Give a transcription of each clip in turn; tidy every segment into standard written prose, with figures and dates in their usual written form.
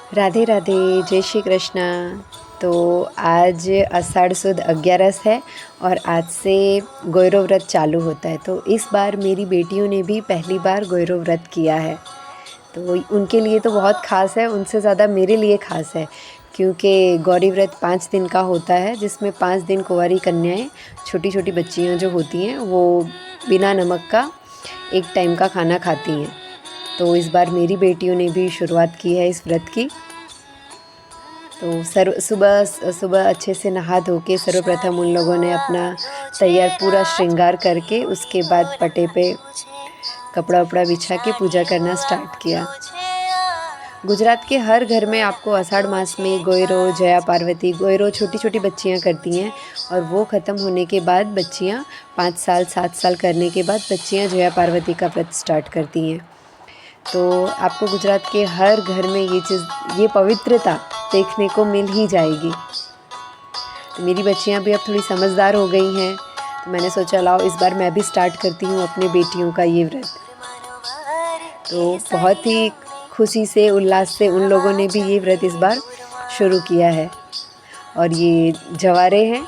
राधे राधे, जय श्री कृष्णा। तो आज आषाढ़ सुद 11 है और आज से गौरव व्रत चालू होता है। तो इस बार मेरी बेटियों ने भी पहली बार गौरव व्रत किया है। तो उनके लिए तो बहुत ख़ास है, उनसे ज़्यादा मेरे लिए ख़ास है, क्योंकि गौरी व्रत 5 दिन का होता है, जिसमें 5 दिन कुंवारी कन्याएँ, छोटी छोटी बच्चियाँ जो होती हैं, वो बिना नमक का एक टाइम का खाना खाती हैं। तो इस बार मेरी बेटियों ने भी शुरुआत की है इस व्रत की। तो सुबह सुबह अच्छे से नहा धो के सर्वप्रथम उन लोगों ने अपना तैयार पूरा श्रृंगार करके उसके बाद पटे पे कपड़ा वपड़ा बिछा के पूजा करना स्टार्ट किया। गुजरात के हर घर में आपको आषाढ़ मास में गोयरो, जया पार्वती, गोयरो छोटी छोटी बच्चियां करती हैं, और वो ख़त्म होने के बाद बच्चियां 5 साल 7 साल करने के बाद बच्चियां जया पार्वती का व्रत स्टार्ट करती हैं। तो आपको गुजरात के हर घर में ये पवित्रता देखने को मिल ही जाएगी। तो मेरी बच्चियां भी अब थोड़ी समझदार हो गई हैं, तो मैंने सोचा लाओ इस बार मैं भी स्टार्ट करती हूँ अपने बेटियों का ये व्रत। तो बहुत ही खुशी से, उल्लास से उन लोगों ने भी ये व्रत इस बार शुरू किया है। और ये जवारे हैं,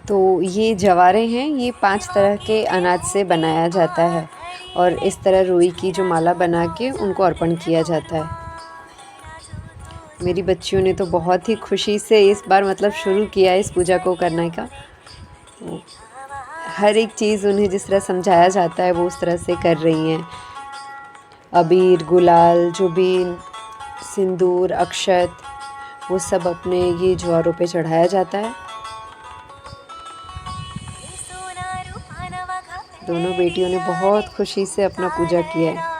तो ये जवारे हैं, ये 5 तरह के अनाज से बनाया जाता है और इस तरह रुई की जो माला बना के उनको अर्पण किया जाता है। मेरी बच्चियों ने तो बहुत ही खुशी से इस बार मतलब शुरू किया इस पूजा को करने का। तो हर एक चीज़ उन्हें जिस तरह समझाया जाता है वो उस तरह से कर रही हैं। अबीर, गुलाल, जो भी सिंदूर, अक्षत, वो सब अपने ये ज्वारों पे चढ़ाया जाता है। दोनों बेटियों ने बहुत खुशी से अपना पूजा किया है।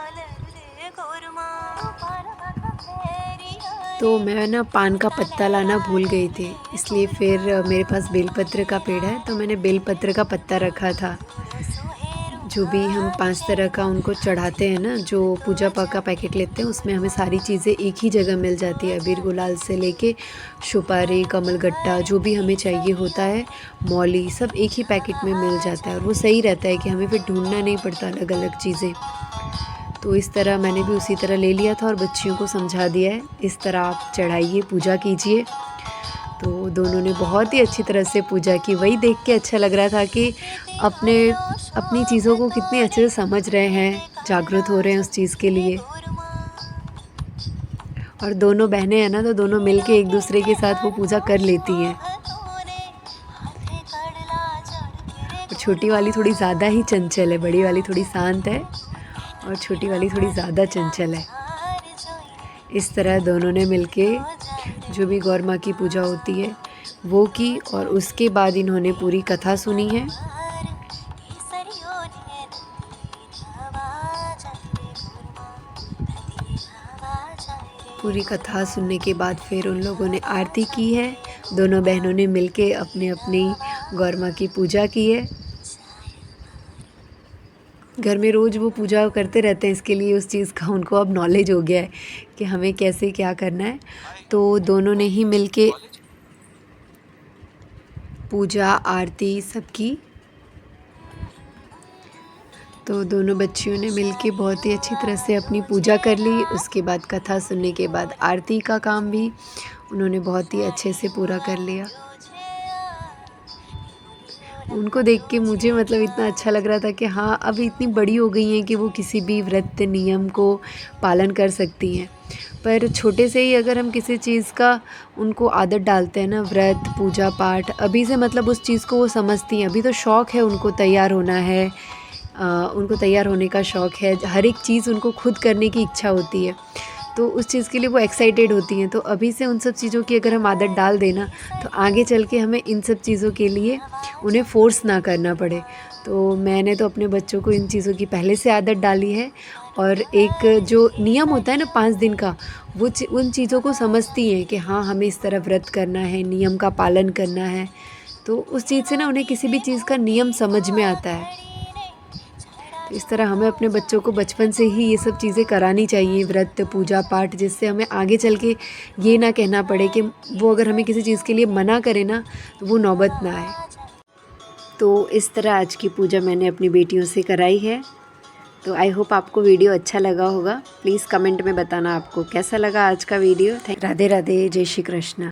तो मैं ना पान का पत्ता लाना भूल गई थी, इसलिए फिर मेरे पास बेलपत्र का पेड़ है, तो मैंने बेलपत्र का पत्ता रखा था। जो भी हम 5 तरह का उनको चढ़ाते हैं ना, जो पूजा पाठ का पैकेट लेते हैं, उसमें हमें सारी चीज़ें एक ही जगह मिल जाती है। अबीर गुलाल से लेके सुपारी, कमलगट्टा, जो भी हमें चाहिए होता है, मौली, सब एक ही पैकेट में मिल जाता है और वो सही रहता है कि हमें फिर ढूंढना नहीं पड़ता अलग अलग चीज़ें। तो इस तरह मैंने भी उसी तरह ले लिया था और बच्चियों को समझा दिया है, इस तरह आप चढ़ाइए, पूजा कीजिए। तो दोनों ने बहुत ही अच्छी तरह से पूजा की। वही देख के अच्छा लग रहा था कि अपनी चीज़ों को कितने अच्छे से समझ रहे हैं, जागरूक हो रहे हैं उस चीज़ के लिए। और दोनों बहनें हैं ना, तो दोनों मिलके एक दूसरे के साथ वो पूजा कर लेती हैं। और छोटी वाली थोड़ी ज़्यादा ही चंचल है, बड़ी वाली थोड़ी शांत है और छोटी वाली थोड़ी ज़्यादा चंचल है। इस तरह दोनों ने मिलके जो भी गौर माँ की पूजा होती है वो की, और उसके बाद इन्होंने पूरी कथा सुनी है। पूरी कथा सुनने के बाद फिर उन लोगों ने आरती की है। दोनों बहनों ने मिलके अपने अपनी गौर माँ की पूजा की है। घर में रोज़ वो पूजा करते रहते हैं, इसके लिए उस चीज़ का उनको अब नॉलेज हो गया है कि हमें कैसे क्या करना है। तो दोनों ने ही मिलके पूजा आरती सब की। तो दोनों बच्चियों ने मिलके बहुत ही अच्छी तरह से अपनी पूजा कर ली। उसके बाद कथा सुनने के बाद आरती का काम भी उन्होंने बहुत ही अच्छे से पूरा कर लिया। उनको देख के मुझे मतलब इतना अच्छा लग रहा था कि हाँ, अब इतनी बड़ी हो गई हैं कि वो किसी भी व्रत नियम को पालन कर सकती हैं। पर छोटे से ही अगर हम किसी चीज़ का उनको आदत डालते हैं ना, व्रत, पूजा पाठ, अभी से मतलब उस चीज़ को वो समझती हैं। अभी तो शौक़ है उनको तैयार होना है, उनको तैयार होने का शौक़ है, हर एक चीज़ उनको खुद करने की इच्छा होती है, तो उस चीज़ के लिए वो एक्साइटेड होती हैं। तो अभी से उन सब चीज़ों की अगर हम आदत डाल दें ना, तो आगे चल के हमें इन सब चीज़ों के लिए उन्हें फ़ोर्स ना करना पड़े। तो मैंने तो अपने बच्चों को इन चीज़ों की पहले से आदत डाली है, और एक जो नियम होता है ना 5 दिन का, वो उन चीज़ों को समझती हैं कि हाँ, हमें इस तरह व्रत करना है, नियम का पालन करना है। तो उस चीज़ से ना उन्हें किसी भी चीज़ का नियम समझ में आता है। तो इस तरह हमें अपने बच्चों को बचपन से ही ये सब चीज़ें करानी चाहिए, व्रत, पूजा पाठ, जिससे हमें आगे चल के ये ना कहना पड़े कि वो अगर हमें किसी चीज़ के लिए मना करे ना, तो वो नौबत ना आए। तो इस तरह आज की पूजा मैंने अपनी बेटियों से कराई है। तो आई होप आपको वीडियो अच्छा लगा होगा। प्लीज़ कमेंट में बताना आपको कैसा लगा आज का वीडियो। राधे राधे, जय श्री कृष्ण।